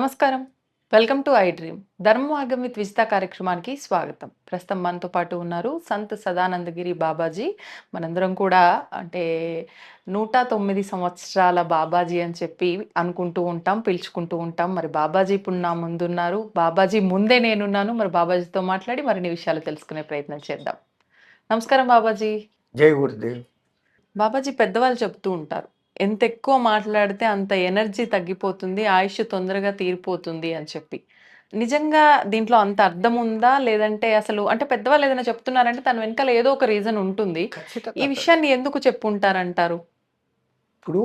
నమస్కారం. Welcome to I dream. ధర్మ మార్గం విత్ విజిత కార్యక్రమానికి స్వాగతం. ప్రస్తుతం మనతో పాటు ఉన్నారు సంత్ సదానందగిరి బాబాజీ. మనందరం కూడా అంటే 109 సంవత్సరాల బాబాజీ అని చెప్పి అనుకుంటూ ఉంటాం, పిలుచుకుంటూ ఉంటాం. మరి బాబాజీ ఇప్పుడు నా ముందున్నారు. బాబాజీ ముందే నేనున్నాను. మరి బాబాజీతో మాట్లాడి మరిన్ని విషయాలు తెలుసుకునే ప్రయత్నం చేద్దాం. నమస్కారం బాబాజీ. జై గురుదేవ్. బాబాజీ పెద్దవాళ్ళు చెప్తూ ఉంటారు. ఎంత ఎక్కువ మాట్లాడితే అంత ఎనర్జీ తగ్గిపోతుంది. ఆయుష్ తొందరగా తీరిపోతుంది అని చెప్పి. నిజంగా దీంట్లో అంత అర్థం ఉందా? లేదంటే అసలు అంటే పెద్దవాళ్ళు ఏదైనా చెప్తున్నారంటే దాని వెనకాల ఏదో ఒక రీజన్ ఉంటుంది. ఖచ్చితంగా ఈ విషయాన్ని ఎందుకు చెప్పుంటారంటారు? ఇప్పుడు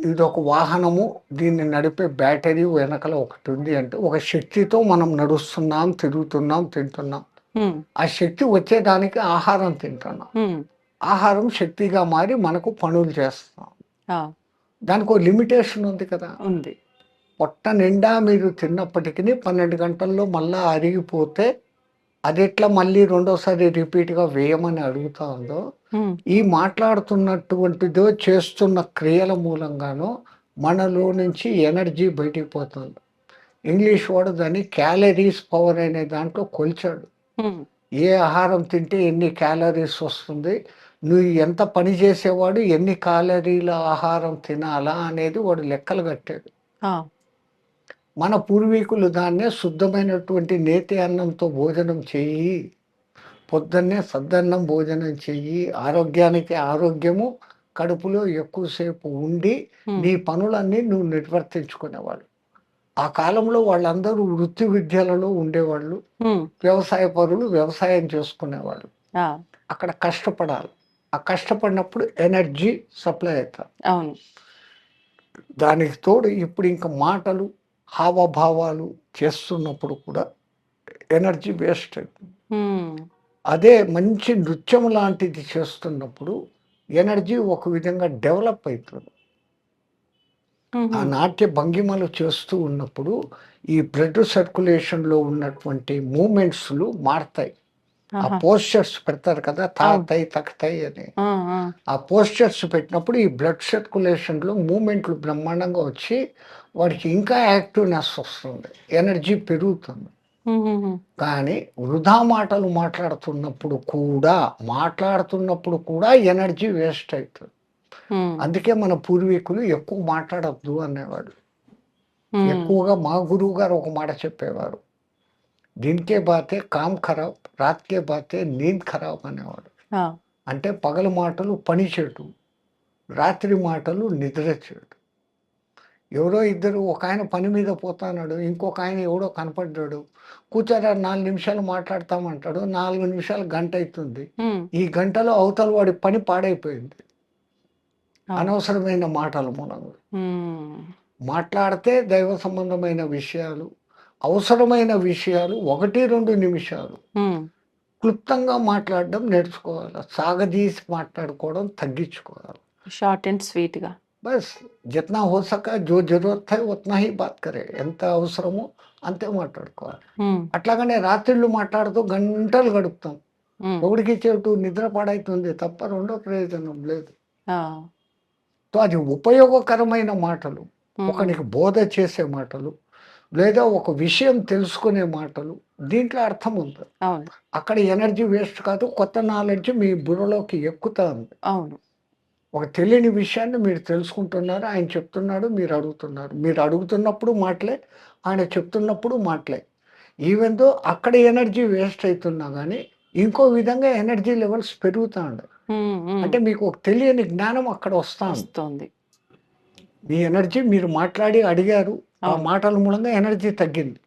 ఇదొక వాహనము. దీన్ని నడిపే బ్యాటరీ వెనకాల ఒకటి ఉంది అంటే, ఒక శక్తితో మనం నడుస్తున్నాం, తిరుగుతున్నాం, తింటున్నాం. హ్మ్. ఆ శక్తి వచ్చేదానికి ఆహారం తింటున్నాం. హ్మ్. ఆహారం శక్తిగా మారి మనకు పనులు చేస్తాం. ఆ! దానికో లిమిటేషన్ ఉంది కదా! ఉంది. పొట్ట నిండా మీరు తిన్నప్పటికిని 12 గంటల్లో మళ్ళా అరిగిపోతే అదెట్లా మళ్ళీ రెండోసారి రిపీట్‌గా వేయమని అడుగుతా ఉందో, హ్మ్. ఈ మాట్లాడుతున్నటువంటిదో చేస్తున్న క్రియల మూలంగానో మనలో నుంచి ఎనర్జీ బయటికి పోతుంది. ఇంగ్లీష్ వాడు దాన్ని క్యాలరీస్ పవర్ అనే దాంట్లో కొలిచాడు. హ్మ్. ఏ ఆహారం తింటే ఎన్ని క్యాలరీస్ వస్తుంది, నువ్వు ఎంత పని చేసేవాడు ఎన్ని క్యాలరీల ఆహారం తినాలా అనేది వాడు లెక్కలు కట్టాడు. ఆ! మన పూర్వీకులు దాన్నే శుద్ధమైనటువంటి నేతి అన్నంతో భోజనం చెయ్యి, పొద్దున్నే సద్దన్నం భోజనం చెయ్యి, ఆరోగ్యానికి ఆరోగ్యము, కడుపులో ఎక్కువసేపు ఉండి హ్మ్. నీ పనులన్నీ నువ్వు నిర్వర్తించుకునేవాళ్ళు. ఆ కాలంలో వాళ్ళందరూ వృత్తి విద్యలలో ఉండేవాళ్ళు. హ్మ్. వ్యవసాయ పరులు వ్యవసాయం చేసుకునేవాళ్ళు. ఆ! అక్కడ కష్టపడాలి. ఆ కష్టపడినప్పుడు ఎనర్జీ సప్లై అవుతాది. అవును. దానికి తోడు ఇప్పుడు ఇంక మాటలు, హావభావాలు చేస్తున్నప్పుడు కూడా ఎనర్జీ వేస్ట్ అవుతుంది. హ్మ్. అదే మంచి నృత్యం లాంటిది చేస్తున్నప్పుడు ఎనర్జీ ఒక విధంగా డెవలప్ అవుతుంది. ఆ హుహు. నాట్య భంగిమలు చేస్తూ ఉన్నప్పుడు ఈ బ్లడ్ సర్క్యులేషన్‌లో ఉన్నటువంటి మూవ్‌మెంట్స్‌లు మారతాయి. ఆ ఆహా! పోస్చర్స్ పెడతారు కదా! అవును. తాతై, తకతై అని. ఆ! ఆ! ఆ పోస్చర్స్ పెట్టినప్పుడు ఈ బ్లడ్ సర్క్యులేషన్‌లో మూవ్‌మెంట్‌లు బ్రహ్మాండంగా వచ్చి వాడికి ఇంకా యాక్టివ్‌నెస్ వస్తుంది. ఎనర్జీ పెరుగుతుంది. హుహుహు. కానీ వృధా మాటలు మాట్లాడుతున్నప్పుడు కూడా ఎనర్జీ వేస్ట్ అవుతుంది. హ్మ్. అందుకే మన పూర్వీకులు ఎక్కువ మాట్లాడొద్దు అనేవాడు. హ్మ్. ఎక్కువగా మా గురువుగారు ఒక మాట చెప్పేవారు. "దిన్‌కే బాతే కామ్ ఖరాబ్, రాత్‌కే బాతే నీంద్ ఖరాబ్" అనేవాడు. ఆ! అంటే పగలు మాటలు పని చెడు, రాత్రి మాటలు నిద్ర చెడు. ఎవరో ఇద్దరు ఒకాయన పని మీద పోతన్నాడు. ఇంకొక ఆయన ఎవడో కనపడ్డాడు. కూర్చోరా 4 నిమిషాలు మాట్లాడతామంటాడు. 4 నిమిషాలు గంట అయితుంది. హ్మ్. ఈ గంటలో అవతల వాడి పని పాడైపోయింది. అవును. అనవసరమైన మాటల మూలంగా. హ్మ్. మాట్లాడితే దైవ సంబంధమైన విషయాలు, అవసరమైన విషయాలు 1, 2 నిమిషాలు హ్మ్. క్లుప్తంగా మాట్లాడడం నేర్చుకోవాలి. సాగదీసి మాట్లాడుకోవడం తగ్గించుకోవాలి. షార్ట్ అండ్ స్వీట్‌గా. బస్ జిतना हो सका जो ज़रूरत है उतना ही बात करें. ఎంత అవసరమో అంతే మాట్లాడుకోవాలి. హ్మ్. అట్లాగనే రాత్రిళ్ళు మాట్లాడుతూ గంటలు గడుపుతాం. హ్మ్. ఒకడికి చెవిటు నిద్ర పాడైతుంది తప్ప రెండో ప్రయోజనం లేదు. ఆ! సో, అది ఉపయోగకరమైన మాటలు, హ్మ్. ఒకనికి బోధ చేసే మాటలు, లేదా ఒక విషయం తెలుసుకునే మాటలు, దీంట్లో అర్థం ఉంది. అవును. అక్కడ ఎనర్జీ వేస్ట్ కాదు. కొత్త నాలెడ్జ్ మీ బుర్రలోకి ఎక్కుతా ఉంది. అవును. ఒక తెలియని విషయాన్ని మీరు తెలుసుకుంటున్నారు. ఆయన చెప్తున్నాడు. మీరు అడుగుతున్నారు. మీరు అడుగుతున్నప్పుడు మాటలే. ఆయన చెప్తున్నప్పుడు మాటలే. ఈవెన్ దో అక్కడ ఎనర్జీ వేస్ట్ అయితున్నా గానీ, ఇంకో విధంగా ఎనర్జీ లెవెల్స్ పెరుగుతా ఉన్నాయి. హ్మ్. హ్మ్. అంటే మీకు ఒక తెలియని జ్ఞానం అక్కడ వస్తా ఉంది. వస్తోంది. మీ ఎనర్జీ మీరు మాట్లాడి అడిగారు. ఆ అవును. మాటల మూలంగా ఎనర్జీ తగ్గింది.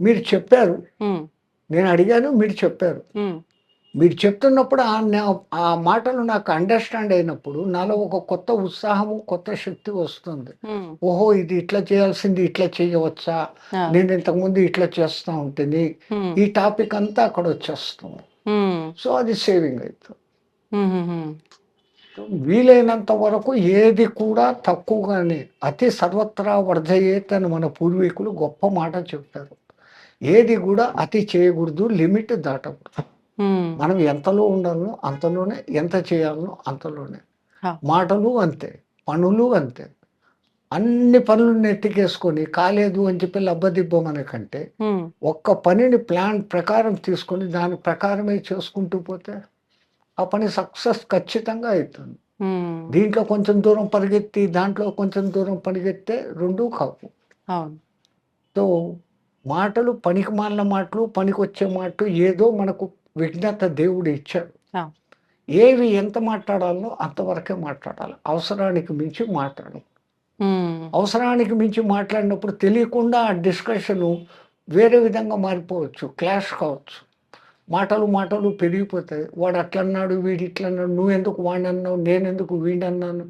మీరు చెప్పారు. హ్మ్. నేను అడిగాను. మీరు చెప్పారు. హ్మ్. మీరు చెప్తున్నప్పుడు ఆ మాటలు నాకు అండర్‌స్టాండ్ అయినప్పుడు నాలో ఒక కొత్త ఉత్సాహము, కొత్త శక్తి వస్తుంది. హ్మ్. ఓహో! ఇది ఇట్లా చేయాల్సింది ఇట్లా చేయవచ్చా? ఆ! నేను ఇంతకుముందు ఇట్లా చేస్తా ఉంటిని. హ్మ్. ఈ టాపిక్ అంతా అక్కడొచ్చేస్తుంది. హ్మ్. సో, అది సేవింగ్ అయితుంది. హుహుహు. వీలైనంత వరకు ఏది కూడా తక్కువగానే అతి సర్వత్రా వర్జయేత్ అని మన పూర్వీకులు గొప్ప మాట చెప్పారు. ఏది కూడా అతి చేయకూడదు. లిమిట్ దాటకూడదు. హ్మ్. మనం ఎంతలో ఉండాలనో అంతలోనే, ఎంత చేయాలనో అంతలోనే. ఆ! మాటలు అంతే, పనులు అంతే. అన్ని పనులు నెత్తికేసుకొని కాలేదు అని చెప్పి లబ్బదిబ్బమనే కంటే హ్మ్. ఒక్క పనిని ప్లాన్ ప్రకారం తీసుకొని దాని ప్రకారమే చేసుకుంటూ పోతే ఆ పని సక్సెస్ ఖచ్చితంగా అవుతుంది. హ్మ్. దీంట్లో కొంచెం దూరం పరిగెత్తి, దాంట్లో కొంచెం దూరం పరిగెత్తే 2 కావు. అవును. సో, మాటలు పనికిమాలిన మాటలు, పనికొచ్చే మాటలు ఏదో మనకు విజ్ఞత దేవుడు ఇచ్చాడు. ఆ! ఏవి ఎంత మాట్లాడాలో అంతవరకే మాట్లాడాలి. అవసరానికి మించి మాట్లాడకూడదు. హ్మ్. అవసరానికి మించి మాట్లాడినప్పుడు తెలియకుండా ఆ డిస్కషను వేరే విధంగా మారిపోవచ్చు. క్లాష్ కావచ్చు. మాటలు పెరిగిపోతాయి. వాడు అట్లన్నాడు, వీడు ఇట్లన్నాడు, నువ్వెందుకు వాడినన్నావు, నేనెందుకు వీడినన్నాను.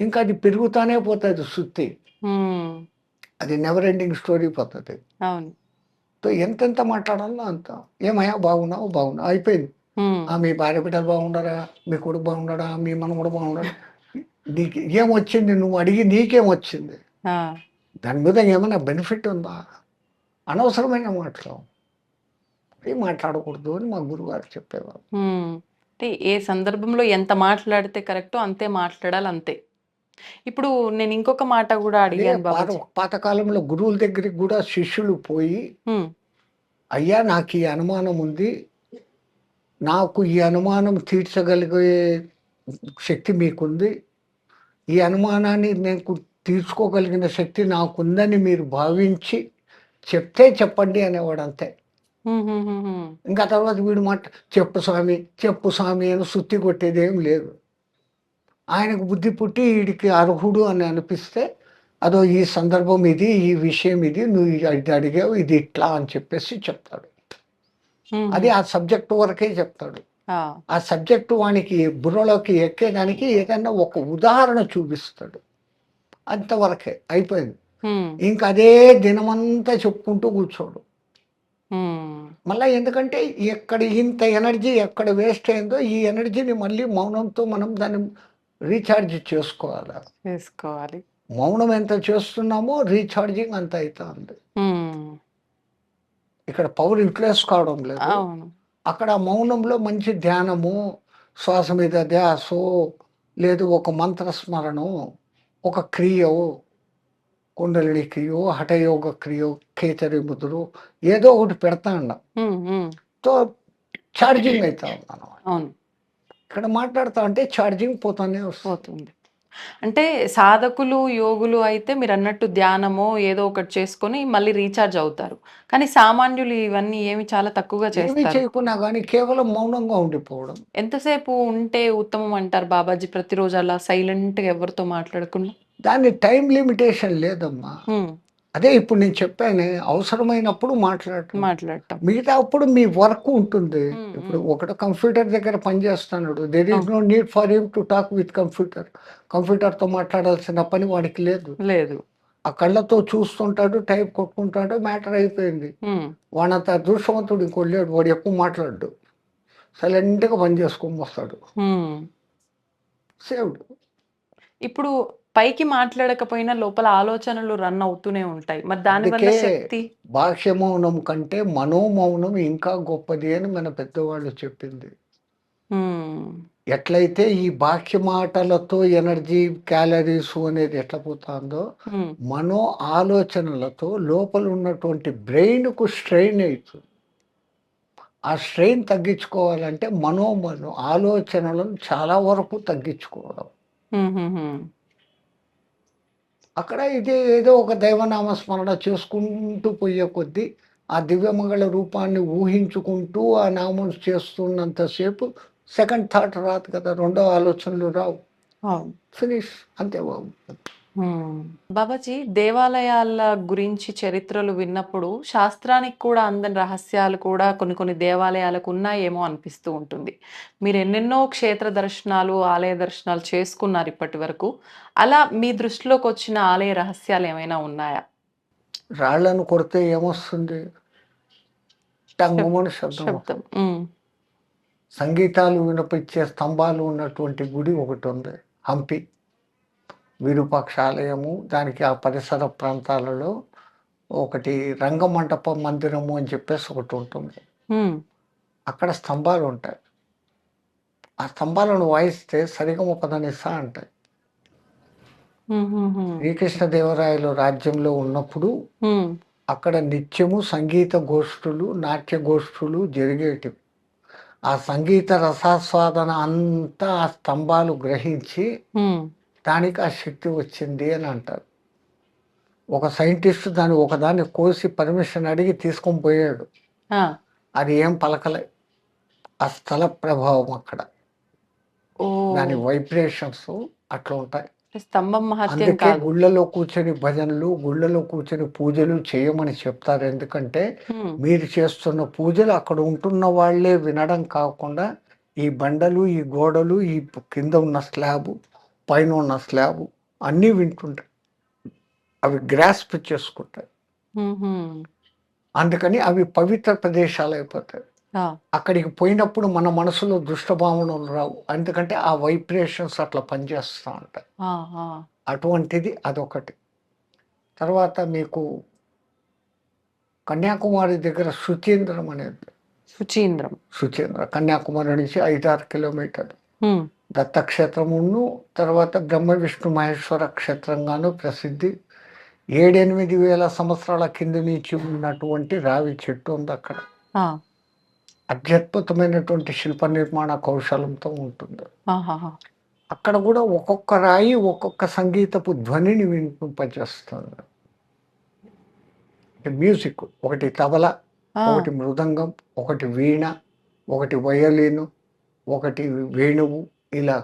ఇంకా అది పెరుగుతానే పోతది సుత్తి. హ్మ్. అది నెవర్ ఎండింగ్ స్టోరీ పోతది. అవును. సో, ఎంతెంత మాట్లాడాలో అంత. ఏమయ్యా బాగున్నావు? బాగున్నా అయిపోయింది. హ్మ్. మీ భార్య బిడ్డలు బాగున్నారా? మీ కొడుకు బాగున్నాడా? మీ మనవడు బాగున్నాడా? నీకు ఏమొచ్చింది? నువ్వు అడిగి నీకేమొచ్చింది? ఆ! దాని మీద ఏమైనా బెనిఫిట్ ఉందా? అనవసరమైన మాటలు. అవి మాట్లాడకూడదు అని మా గురువుగారు చెప్పేవారు. హ్మ్. అంటే ఏ సందర్భంలో ఎంత మాట్లాడితే కరెక్టో అంతే మాట్లాడాలి అంతే. ఇప్పుడు నేను ఇంకొక మాట గూడా అదే అడిగాను బాబాజీ. పాతకాలంలో గురువుల దగ్గరికి గూడా శిష్యులు పోయి, హ్మ్. "అయ్యా నాకీ అనుమానం ఉంది. నాకు ఈ అనుమానం తీర్చగలిగే శక్తి మీకుంది. ఈ అనుమానాన్ని నేను తీర్చుకోగలిగిన శక్తి నాకుందని మీరు భావించి చెప్తే చెప్పండి" అనేవాడంతే. హుహుహుహు. ఇంకా తర్వాత వీడు "చెప్పు స్వామి, చెప్పు స్వామి" అని సుత్తి కొట్టేదేం లేదు. ఆయనకు బుద్ధి పుట్టి ఈడికి అర్హుడు అని అనిపిస్తే, అదో ఈ సందర్భం ఇది, ఈ విషయం ఇది, నువ్వు ఇది అడిగావు, ఇది ఇట్లా అని చెప్పేసి చెప్తాడు. హుహు. అది ఆ సబ్జెక్ట్ వరకే చెప్తాడు. ఆ! ఆ సబ్జెక్ట్ వానికి బుర్రలోకి ఎక్కేదానికి ఏదన్నా ఒక ఉదాహరణ చూపిస్తాడు. అంతవరకే అయిపోయింది. హ్మ్. ఇంక అదే దినమంతా చెప్పుకుంటూ కూర్చోడు. హ్మ్. మళ్ళా ఎందుకంటే ఎక్కడ ఇంత ఎనర్జీ ఎక్కడ వేస్ట్ అయిందో ఈ ఎనర్జీని మళ్ళీ మౌనంతో మనం దాన్ని రీచార్జ్ చేసుకోవాల. చేసుకోవాలి. మౌనం ఎంత చేస్తున్నామో రీచార్జింగ్ అంత అయితాంది. హ్మ్. ఇక్కడ పవర్ యుటిలైజ్ కావడం లేదు. అవును. అక్కడ మౌనంలో మంచి ధ్యానము, శ్వాస మీద ధ్యాసో, లేదు ఒక మంత్ర స్మరణో, ఒక క్రియో, కుండలిని క్రియో, హఠయోగ క్రియో, కేసరి ముద్రో ఏదో ఒకటి పెడతాండం. హ్మ్. హ్మ్. సో, ఛార్జింగ్ అయితామనమాట. అవును. ఇక్కడ మాట్లాడుతా ఉంటే ఛార్జింగ్ పోతానే వస్తది. పోతుంది. అంటే సాధకులు, యోగులు అయితే మీరన్నట్టు ధ్యానమో ఏదో ఒకటి చేసుకొని మళ్ళీ రీచార్జ్ అవుతారు. కానీ సామాన్యులు ఇవన్నీ ఏమి చాలా తక్కువగా ఏమి చేస్తారు. చేయకున్నా గానీ కేవలం మౌనంగా ఉండిపోవడం. ఎంతసేపు ఉంటే ఉత్తమం అంటారు బాబాజీ ప్రతిరోజు అలా సైలెంట్‌గా ఎవరితో మాట్లాడకుండా? దాన్ని టైమ్ లిమిటేషన్ లేదమ్మా. హ్మ్. అదే ఇప్పుడు నేను చెప్పానే అవసరమైనప్పుడు మాట్లాడటం. మాట్లాడటం. మిగతా అప్పుడు మీ వర్క్ ఉంటుంది. హ్మ్. ఇప్పుడు హ్మ్. ఒకడు కంప్యూటర్ దగ్గర పని చేస్తున్నాడు. దేర్ ఈస్ అవును. No need for him to talk with computer. కంప్యూటర్‌తో మాట్లాడాల్సిన పని వాడికి లేదు. లేదు. ఆ కళ్ళతో చూస్తుంటాడు, టైప్ కొట్టుకుంటాడు, మ్యాటర్ అయిపోయింది. హ్మ్. వాడంత అదృష్టవంతుడు ఇంకోడు లేడు. వాడు ఎక్కువ మాట్లాడడు. సైలెంట్‌గా పని చేసుకొని వస్తాడు. హ్మ్. సేవ్డ్. ఇప్పుడు పైకి మాట్లాడకపోయినా లోపల ఆలోచనలు రన్ అవుతూనే ఉంటాయి. మరి దానివల్ల అందుకే శక్తి బాహ్య మౌనం కంటే మనోమౌనం ఇంకా గొప్పది అని మన పెద్దవాళ్ళు చెప్పింది. హ్మ్. ఎట్లయితే ఈ బాహ్య మాటలతో ఎనర్జీ, క్యాలరీసు అనేది ఎట్లా పోతాందో, హ్మ్. మనో ఆలోచనలతో లోపల ఉన్నటువంటి బ్రెయిన్‌కు స్ట్రెయిన్ అయితుంది. ఆ స్ట్రెయిన్ తగ్గించుకోవాలంటే ఆలోచనలను చాలా వరకు తగ్గించుకోవడం. హుహుహు. అక్కడ ఇదే ఏదో ఒక దైవనామ స్మరణ చేసుకుంటూ పోయే కొద్దీ, ఆ దివ్యమంగళ రూపాన్ని ఊహించుకుంటూ ఆ నామం చేస్తున్నంత సేపు సెకండ్ థాట్ రాదు కదా! రెండో ఆలోచనలు రావు. అవును. ఫినిష్ అంతే బాబు. హ్మ్. బాబాజీ దేవాలయాల గురించి చరిత్రలు విన్నప్పుడు శాస్త్రానికి కూడా అందని రహస్యాలు కూడా కొన్ని కొన్ని దేవాలయాలకు ఉన్నాయేమో అనిపిస్తూ ఉంటుంది. మీరు ఎన్నెన్నో క్షేత్ర దర్శనాలు, ఆలయ దర్శనాలు చేసుకున్నారు ఇప్పటి వరకు. అలా మీ దృష్టిలోకొచ్చిన ఆలయ రహస్యాలు ఏమైనా ఉన్నాయా? రాళ్ళను కొడితే ఏమొస్తుంది? శబ్ టంగుమని శబ్దం శబ్దం. వస్తుంది. హ్మ్. సంగీతాలు వినిపించే స్తంభాలు ఉన్నటువంటి గుడి ఒకటుంది. హంపి. విరూపాక్షాలయము, దానికి ఆ పరిసర ప్రాంతాలలో ఒకటి రంగమంటప మందిరము అని చెప్పేసి ఒకటుంటుంది. హ్మ్. అక్కడ స్తంభాలుంటాయి. ఆ స్తంభాలను వాయిస్తే సరిగమ పదనిస అంటాయి. శ్రీకృష్ణదేవరాయలు రాజ్యంలో ఉన్నప్పుడు అక్కడ నిత్యము సంగీత గోష్ఠులు, నాట్య గోష్ఠులు జరిగేటివి. ఆ సంగీత రసాస్వాదన అంతా ఆ స్తంభాలు గ్రహించి దానికి ఆ శక్తి వచ్చింది అని అంటారు. ఒక సైంటిస్ట్ ఒకదాన్ని కోసి పర్మిషన్ అడిగి తీసుకొని పోయాడు. అది ఏం పలకలే. ఆ స్థల ప్రభావం అక్కడ, దాని వైబ్రేషన్స్ అట్లా ఉంటాయి. స్తంభం మహత్యం అందుకే కాదు. గుళ్ళలో కూర్చొని భజనలు, గుళ్ళలో కూర్చొని పూజలు చేయమని చెప్తారు. ఎందుకంటే మీరు చేస్తున్న పూజలు అక్కడ ఉంటున్న వాళ్ళే వినడం కాకుండా ఈ బండలు, ఈ గోడలు, ఈ కింద ఉన్న స్లాబ్, పైన ఉన్న స్లాబ్ అన్నీ వింటుంటాయి. అవి గ్రాస్ప్ చేసుకుంటాయి. అందుకని అవి పవిత్ర ప్రదేశాలు అయిపోతాయి. అక్కడికి పోయినప్పుడు మన మనసులో దుష్టభావనలు రావు. ఎందుకంటే ఆ వైబ్రేషన్స్ అట్లా పనిచేస్తూ ఉంటాయి. అటువంటిది అదొకటి. తర్వాత మీకు కన్యాకుమారి దగ్గర సుచీంద్రం అనేది, సుచీంద్ర కన్యాకుమారి నుంచి 5-6 కిలోమీటర్లు దత్తక్షేత్రమును, తర్వాత బ్రహ్మ విష్ణు మహేశ్వర క్షేత్రంగాను ప్రసిద్ధి. 7-8 వేల సంవత్సరాల కింద నుంచి ఉన్నటువంటి రావి చెట్టు ఉంది అక్కడ. అత్యద్భుతమైనటువంటి శిల్ప నిర్మాణ కౌశలంతో ఉంటుంది. అక్కడ కూడా ఒక్కొక్క రాయి ఒక్కొక్క సంగీతపు ధ్వనిని వినిపింపజేస్తుంది. మ్యూజిక్, ఒకటి తబల, ఒకటి మృదంగం, ఒకటి వీణ, ఒకటి వయోలిను, ఒకటి వేణువు, ఇలా.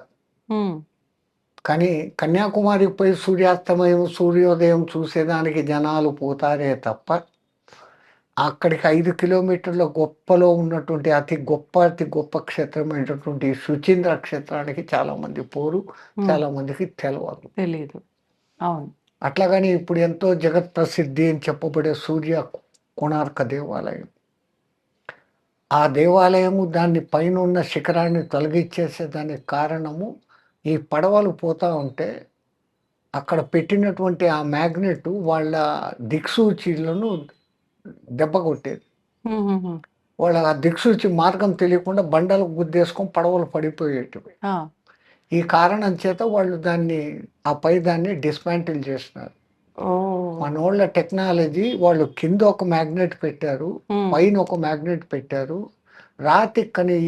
కానీ కన్యాకుమారికి పోయి సూర్యాస్తమయం, సూర్యోదయం చూసేదానికి జనాలు పోతారే తప్ప అక్కడికి 5 కిలోమీటర్ల గొప్పలో ఉన్నటువంటి అతి గొప్ప క్షేత్రమైనటువంటి సుచీంద్ర క్షేత్రానికి చాలా మంది పోరు, చాలా మందికి తెలియదు. అవును. అట్లాగని ఇప్పుడు ఎంతో జగత్ ప్రసిద్ధి అని చెప్పబడే సూర్య కోణార్క దేవాలయం, ఆ దేవాలయము దాన్ని పైన ఉన్న శిఖరాన్ని తొలగించేసేదానికి కారణము ఈ పడవలు పోతూ ఉంటే అక్కడ పెట్టినటువంటి ఆ మ్యాగ్నెట్ వాళ్ళ దిక్సూచీలను దెబ్బ కొట్టేది. వాళ్ళ ఆ దిక్సూచి మార్గం తెలియకుండా బండలు గుద్దేసుకొని పడవలు పడిపోయేటివి. ఈ కారణం చేత వాళ్ళు దాన్ని డిస్మాంటిల్ చేసినారు. మనోళ్ళ టెక్నాలజీ, వాళ్ళు కింద ఒక మ్యాగ్నెట్ పెట్టారు, పైన ఒక మ్యాగ్నెట్ పెట్టారు. రాతి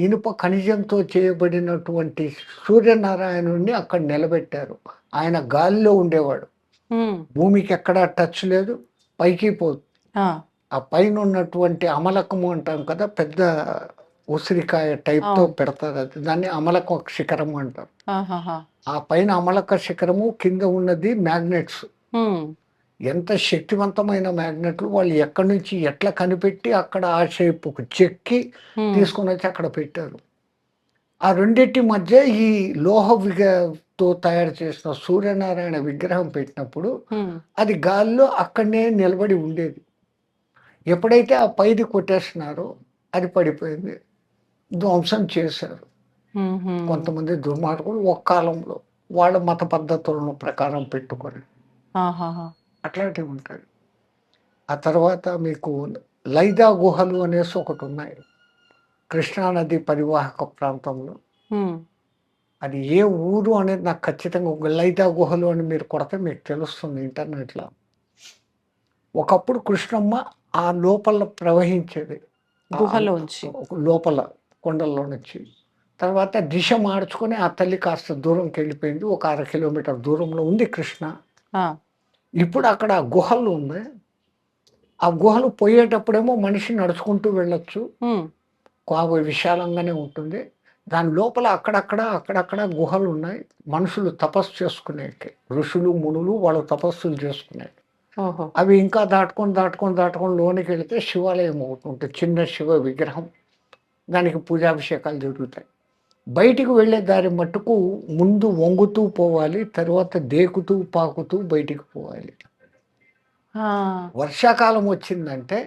ఇనుప ఖనిజంతో చేయబడినటువంటి సూర్యనారాయణుడిని అక్కడ నిలబెట్టారు. ఆయన గాలిలో ఉండేవాడు, భూమికి ఎక్కడా టచ్ లేదు, పైకి పోదు. ఆ పైన ఉన్నటువంటి అమలకము అంటాం కదా, పెద్ద ఉసిరికాయ టైప్తో పెడతారు, అది దాన్ని అమలక శిఖరం అంటారు. ఆ పైన అమలక శిఖరము, కింద ఉన్నది మ్యాగ్నెట్స్. ఎంత శక్తివంతమైన మ్యాగ్నెట్లు, వాళ్ళు ఎక్కడి నుంచి ఎట్లా కనిపెట్టి అక్కడ ఆ షేప్ చెక్కి తీసుకొని వచ్చి అక్కడ పెట్టారు. ఆ రెండింటి మధ్య ఈ తో తయారు చేసిన సూర్యనారాయణ విగ్రహం పెట్టినప్పుడు అది గాల్లో అక్కడనే నిలబడి ఉండేది. ఎప్పుడైతే ఆ పైది కొట్టేస్తున్నారో అది పడిపోయింది, ధ్వంసం చేశారు కొంతమంది దుర్మార్గులు ఒక కాలంలో, వాళ్ళ మత పద్ధతులను ప్రకారం పెట్టుకొని. అట్లాంటివి ఉంటాయి. ఆ తర్వాత మీకు లైదా గుహలు అనేసి ఒకటి ఉన్నాయి కృష్ణానది పరివాహక ప్రాంతంలో. అది ఏ ఊరు అనేది నాకు ఖచ్చితంగా, లైదా గుహలు అని మీరు కొడితే మీకు తెలుస్తుంది ఇంటర్నెట్లో. ఒకప్పుడు కృష్ణమ్మ ఆ లోపల ప్రవహించేది, గుహలోంచి లోపల కొండల్లో నుంచి. తర్వాత దిశ మార్చుకొని ఆ తల్లి కాస్త దూరంకి వెళ్ళిపోయింది, ఒక 1/2 కిలోమీటర్ దూరంలో ఉంది కృష్ణ. ఇప్పుడు అక్కడ గుహలు ఉన్నాయి. ఆ గుహలు పోయేటప్పుడేమో మనిషి నడుచుకుంటూ వెళ్ళొచ్చు, విశాలంగానే ఉంటుంది. దాని లోపల అక్కడక్కడ గుహలు ఉన్నాయి, మనుషులు తపస్సు చేసుకునే, ఋషులు మునులు వాళ్ళు తపస్సులు చేసుకునే. అవి ఇంకా దాటుకొని లోనికి వెళితే శివాలయం ఒకటి ఉంటుంది, చిన్న శివ విగ్రహం, దానికి పూజాభిషేకాలు జరుగుతాయి. బయటికి వెళ్ళే దారి మట్టుకు ముందు వంగుతూ పోవాలి, తర్వాత దేకుతూ పాకుతూ బయటికి పోవాలి. వర్షాకాలం వచ్చిందంటే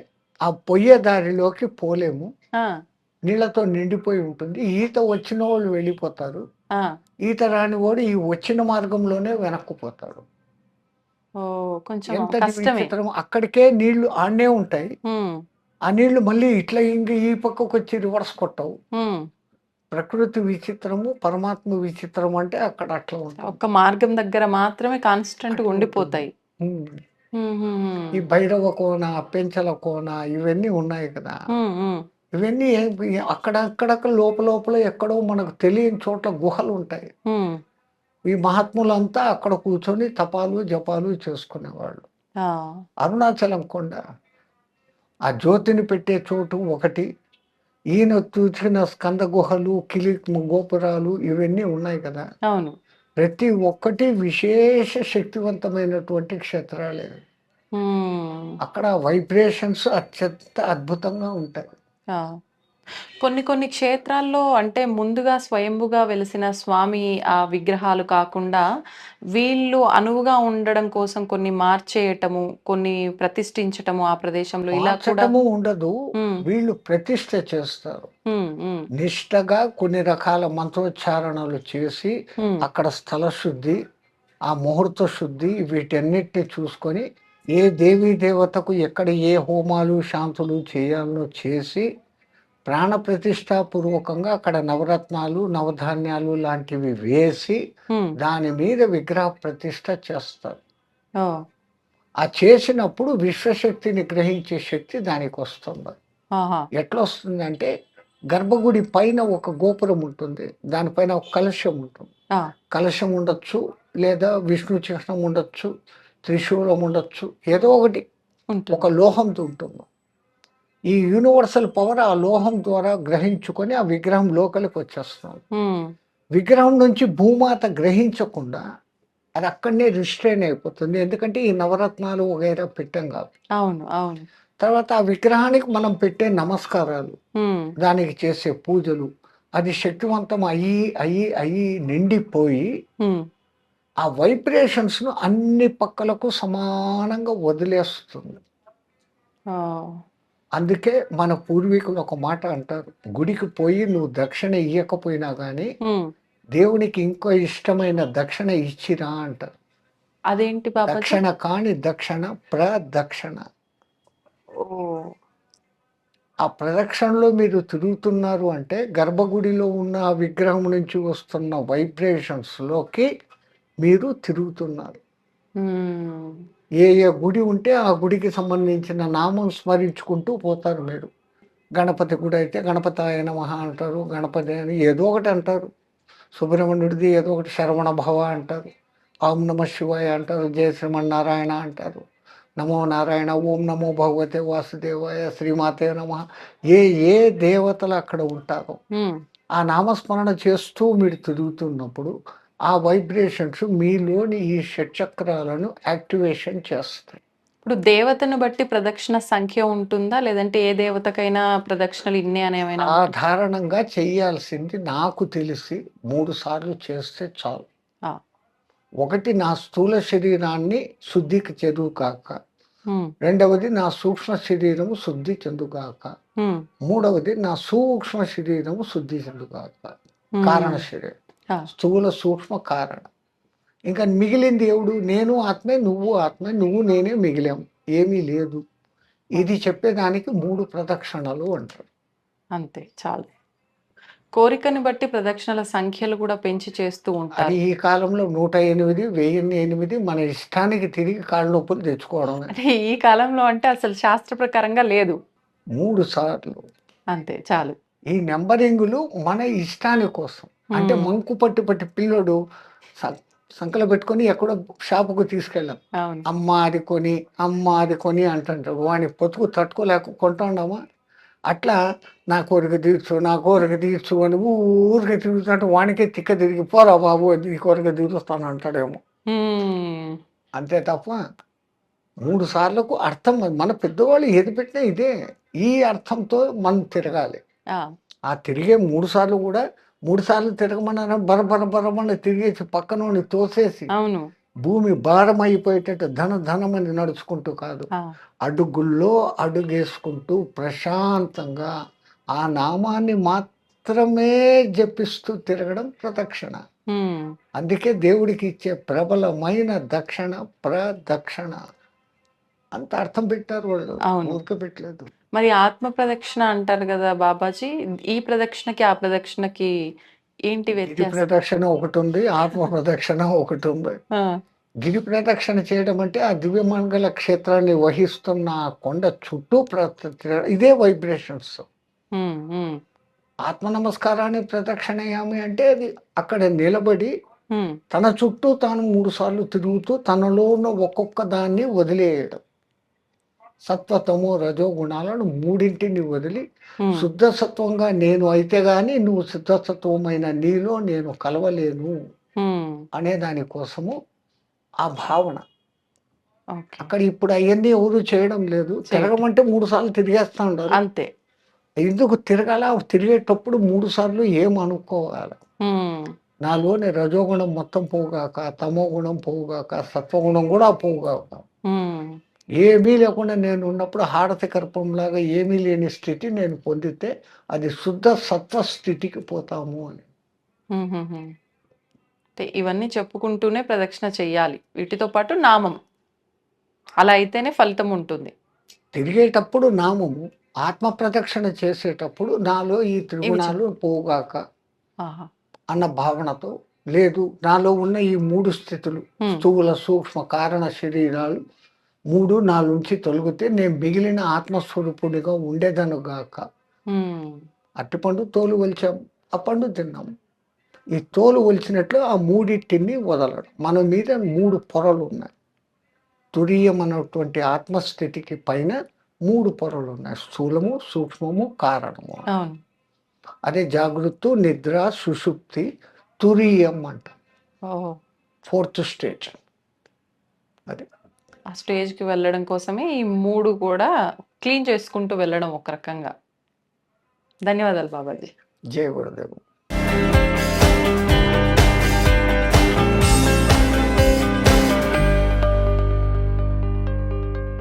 ఆ పొయ్యే దారిలోకి పోలేము, నీళ్లతో నిండిపోయి ఉంటుంది. ఈత వచ్చిన వాళ్ళు వెళ్ళిపోతారు, ఈత రాని వాడు ఈ వచ్చిన మార్గంలోనే వెనక్కుపోతాడు. ఎంత విచిత్రం, అక్కడికే నీళ్లు ఆడనే ఉంటాయి. ఆ నీళ్లు మళ్ళీ ఇట్లా ఇంక ఈ పక్కకు వచ్చి రివర్స్ కొట్టవు, ప్రకృతి విచిత్రము, పరమాత్మ విచిత్రం అంటే అక్కడ అట్లా ఉంటుంది. ఒక్క మార్గం దగ్గర మాత్రమే కాన్స్టెంట్‌గా అట్లా ఉంటుంది. ఉండిపోతాయి. హ్మ్. ఈ హుహుహు. భైరవ కోన, పెంచల కోన ఇవన్నీ ఉన్నాయి కదా! హ్మ్. హ్మ్. ఇవన్నీ అక్కడక్కడ లోపల ఎక్కడో మనకు తెలియని చోట్ల గుహలుంటాయి. హ్మ్. ఈ మహాత్ములంతా అక్కడ కూర్చొని తపాలు, జపాలు చేసుకునేవాళ్ళు. ఆ! అరుణాచలం కొండ, ఆ జ్యోతిని పెట్టే చోటు ఒకటి. ఈయన చూసిన స్కంద గుహలు, గోపురాలు ఇవన్నీ ఉన్నాయి కదా! అవును. ప్రతి ఒక్కటి విశేష శక్తివంతమైనటువంటి క్షేత్రాలే. హ్మ్. అక్కడ వైబ్రేషన్స్ అత్యంత అద్భుతంగా ఉంటాయి. ఆ! కొన్ని కొన్ని క్షేత్రాల్లో అంటే ముందుగా స్వయంభుగా వెలిసిన స్వామి విగ్రహాలు కాకుండా వీళ్ళు అనువుగా ఉండడం కోసం కొన్ని మార్చేయటము, కొన్ని ప్రతిష్ఠించటము ఆ ప్రదేశంలో ఇలా కూడా మార్చటము ఉండదు. హ్మ్. వీళ్ళు ప్రతిష్ఠ చేస్తారు. హ్మ్. హ్మ్. నిష్టగా కొన్ని రకాల మంత్రోచ్చారణలు చేసి, హ్మ్. అక్కడ స్థల శుద్ధి, ఆ ముహూర్త శుద్ధి వీటన్నిటిని చూసుకొని, ఏ దేవీ దేవతకు ఎక్కడ ఏ హోమాలు, శాంతులు చేయాలనో చేసి, ప్రాణప్రతిష్ఠాపూర్వకంగా అక్కడ నవరత్నాలు, నవధాన్యాలు లాంటివి వేసి, హ్మ్. దాని మీద విగ్రహ ప్రతిష్ఠ చేస్తారు. ఓహ్! ఆ చేసినప్పుడు విశ్వశక్తిని గ్రహించే శక్తి దానికొస్తుంది. ఆహా! ఎట్లొస్తుందంటే, గర్భగుడి పైన ఒక గోపురం ఉంటుంది. దానిపైన ఒక కలశం ఉంటుంది. ఆ! కలశం ఉండొచ్చు, లేదా విష్ణు చిహ్నం ఉండొచ్చు, త్రిశూలం ఉండొచ్చు. ఏదో ఒకటి ఒక ఉంటుంది. లోహంతో ఉంటుంది. ఈ యూనివర్సల్ పవర్ ఆ లోహం ద్వారా గ్రహించుకొని ఆ విగ్రహం లోపలికొచ్చేస్తుంది. హ్మ్. విగ్రహం నుంచి భూమాత గ్రహించకుండా అది అక్కడనే రిస్ట్రెయిన్ అయిపోతుంది. ఎందుకంటే ఈ నవరత్నాలు వగైరా పెట్టాం కాబట్టి. అవును. అవును. తర్వాత ఆ విగ్రహానికి మనం పెట్టే నమస్కారాలు, హ్మ్. దానికి చేసే పూజలు, అది శక్తివంతం అయ్యి నిండిపోయి, హ్మ్. ఆ వైబ్రేషన్స్‌ను అన్ని పక్కలకు సమానంగా వదిలేస్తుంది. ఓహ్! అందుకే మన పూర్వీకులు ఒక మాట అంటారు. గుడికి పోయి నువ్వు దక్షిణ ఇయ్యకపోయినా గానీ, హ్మ్. దేవునికి ఇంకో ఇష్టమైన దక్షిణ ఇచ్చిరా అంటారు. అదేంటి బాబాజీ? దక్షిణ కాని దక్షిణ ప్రదక్షిణ. ఓహ్! ఆ ప్రదక్షిణలో మీరు తిరుగుతున్నారు అంటే, గర్భగుడిలో ఉన్న ఆ విగ్రహం నుంచి వస్తున్న వైబ్రేషన్స్‌లోకి మీరు తిరుగుతున్నారు. హ్మ్. ఏ గుడి ఉంటే ఆ గుడికి సంబంధించిన నామం స్మరించుకుంటూ పోతారు మీరు. గణపతి గుడైతే గణపతాయ నమః అంటారు. గణపతి అని ఏదో ఒకటి అంటారు. సుబ్రహ్మణ్యుడిది ఏదో ఒకటి శరవణ భవ అంటారు. ఓం నమః శివాయ అంటారు. జయ శ్రీమన్నారాయణ అంటారు. నమో నారాయణ, ఓం నమో భగవతే వాసుదేవాయ, శ్రీమాతే నమః. ఏ ఏ దేవతలు అక్కడ ఉంటారో, హ్మ్. ఆ నామస్మరణ చేస్తూ మీరు తిరుగుతున్నప్పుడు, ఆ వైబ్రేషన్స్ మీలోని ఈ షట్చక్రాలను యాక్టివేషన్ చేస్తాయి. ఇప్పుడు దేవతను బట్టి ప్రదక్షిణ సంఖ్య ఉంటుందా? లేదంటే ఏ దేవతకైనా ప్రదక్షిణలు ఇన్నే అని ఏమైనా ఉంటుందా? సాధారణంగా చేయాల్సింది నాకు తెలిసి 3 సార్లు చేస్తే చాలు. ఆ! ఒకటి నా స్థూల శరీరాన్ని శుద్ధికి చెందుగాక. హ్మ్. రెండవది నా సూక్ష్మ శరీరము శుద్ధి చెందుగాక. హ్మ్. మూడవది నా సూక్ష్మ శరీరము శుద్ధి చెందుగాక. కారణ హ్మ్. శరీరం. ఆ! స్థూల, సూక్ష్మ, కారణ. ఇంకా మిగిలింది ఎవడు? నేను ఆత్మే, నువ్వు ఆత్మే, నువ్వు నేనే మిగిలాం. ఏమీ లేదు. ఆ! ఇది చెప్పేదానికి 3 ప్రదక్షిణలు అంటారు. అంతే చాలు. కోరికను బట్టి ప్రదక్షిణల సంఖ్యలు గూడా పెంచి చేస్తూ అది ఉంటారు. ఈ కాలంలో 108, 1008 మన ఇష్టానికి తిరిగి కాళ్ళు నొప్పులు తెచ్చుకోవడమే. అంటే ఈ కాలంలో అంటే అసలు శాస్త్ర ప్రకారంగా లేదు. 3 సార్లు. అంతే చాలు. ఈ నంబరింగులు మన ఇష్టాని కోసం. అంటే హ్మ్. మంకు పట్టి పిల్లోడు స సంకలో పెట్టుకొని ఎక్కడో షాపుకు తీసుకెళ్ళాం. అవును. అమ్మ అది కొని, అమ్మ అది కొని అంటుంటాడు. వాని పొతుకు తట్టుకోలేక కొంటాండామా? అట్లా నా కోరిక తీర్చు, నా కోరిక తీర్చు అని ఊరికే తిరుగుతుంటే వానికే తిక్క తిరిగి పోరా బాబు నీ కోరిక తీరుస్తాను అంటాడేమో. హ్మ్. అంతే తప్ప 3 సార్లకు అర్థం మన పెద్దవాళ్ళు ఏది పెట్టినా ఇదే. ఈ అర్థంతో మనం తిరగాలి. ఆ! ఆ తిరిగే 3 సార్లు గూడా 3 సార్లు తిరగమన్నాను బరబర తిరిగేసి పక్కనోడిని తోసేసి, అవును. భూమి భారమైపోయేటట్టు ధనమని నడుచుకుంటూ కాదు. ఆ! అడుగుల్లో అడుగేసుకుంటూ ప్రశాంతంగా ఆ నామాన్ని మాత్రమే జపిస్తూ తిరగడం ప్రదక్షిణ. హ్మ్. అందుకే దేవుడికి ఇచ్చే ప్రబలమైన దక్షిణ ప్రదక్షిణ. అంత అర్థం పెట్టారు వాళ్ళు. అవును. ఊరికే పెట్టలేదు. మరి ఆత్మ ప్రదక్షిణ అంటారు కదా బాబాజీ, ఈ ప్రదక్షిణకి ఆ ప్రదక్షిణకి ఏంటి గిరి వ్యత్యాసం? ప్రదక్షిణ ఒకటి ఉంది, ఆత్మ ప్రదక్షిణ ఒకటి ఉంది. ఆ, గిరి ప్రదక్షిణ చేయడం అంటే ఆ దివ్యమంగళ క్షేత్రాన్ని వహిస్తున్న ఆ కొండ చుట్టూ ఇదే వైబ్రేషన్స్. ఉమ్, ఉమ్, ఆత్మ నమస్కారాన్ని ప్రదక్షిణయామి అంటే అది అక్కడ నిలబడి ఉమ్, తన చుట్టూ తాను 3 సార్లు తిరుగుతూ తనలో ఉన్న ఒక్కొక్క దాన్ని వదిలేయడం. సత్వతమో రజో గుణాలను మూడింటిని వదిలి ఉమ్, శుద్ధ సత్వంగా నేను అయితే గాని నువ్వు శుద్ధసత్వమైన నీలో నేను కలవలేను ఉమ్, అనే దానికోసము ఆ భావన. ఓకే, అక్కడ ఇప్పుడు అవన్నీ ఎవరు చేయడం లేదు. చేయటం. తిరగమంటే 3 సార్లు తిరిగేస్తా ఉన్నారు. అంతే. ఎందుకు తిరగాల? తిరిగేటప్పుడు 3 సార్లు ఏమనుకోవాలి? ఉమ్, నాలోని రజోగుణం మొత్తం పోగాక, తమో గుణం పోగాక, సత్వగుణం కూడా పోగాక. ఉమ్, ఏమీ లేకుండా నేను ఉన్నప్పుడు హారతి కర్పంలాగా ఏమీ లేని స్థితి నేను పొందితే అది శుద్ధ సత్వ స్థితికి పోతాము అని. ఉమ్, ఉమ్, ఉమ్. అంటే ఇవన్నీ చెప్పుకుంటూనే ప్రదక్షిణ చెయ్యాలి, వీటితో పాటు నామం, అలా అయితేనే ఫలితం ఉంటుంది. తిరిగేటప్పుడు నామము, ఆత్మ ప్రదక్షిణ చేసేటప్పుడు నాలో ఈ ఇవి త్రిగుణాలు పోగాక ఆహా. అన్న భావనతో, లేదు నాలో ఉన్న ఈ 3 స్థితులు ఉమ్, స్థూల సూక్ష్మ కారణ శరీరాలు 3 నాలోంచి తొలగితే నేను మిగిలిన ఆత్మస్వరూపుడిగా ఉండేదనుగాక. ఉమ్, అరటిపండు తోలు ఒలిచాం, ఆ పండు తిన్నాం. ఈ తోలు ఒలిచినట్లు ఆ మూడింటిని వదలడం. మన మీద 3 పొరలు ఉన్నాయి. తురీయం అన్నటువంటి ఆత్మస్థితికి పైన 3 పొరలు ఉన్నాయి. స్థూలము, సూక్ష్మము, కారణము. అవును. అదే జాగృత్తు, నిద్ర, సుషుప్తి, తురీయం అంట. ఓహో. 4th స్టేజ్ అది. ఆ స్టేజ్కి వెళ్ళడం కోసమే ఈ 3 కూడా క్లీన్ చేసుకుంటూ వెళ్ళడం ఒక రకంగా. ధన్యవాదాలు బాబాజీ. జయ గురుదేవ్.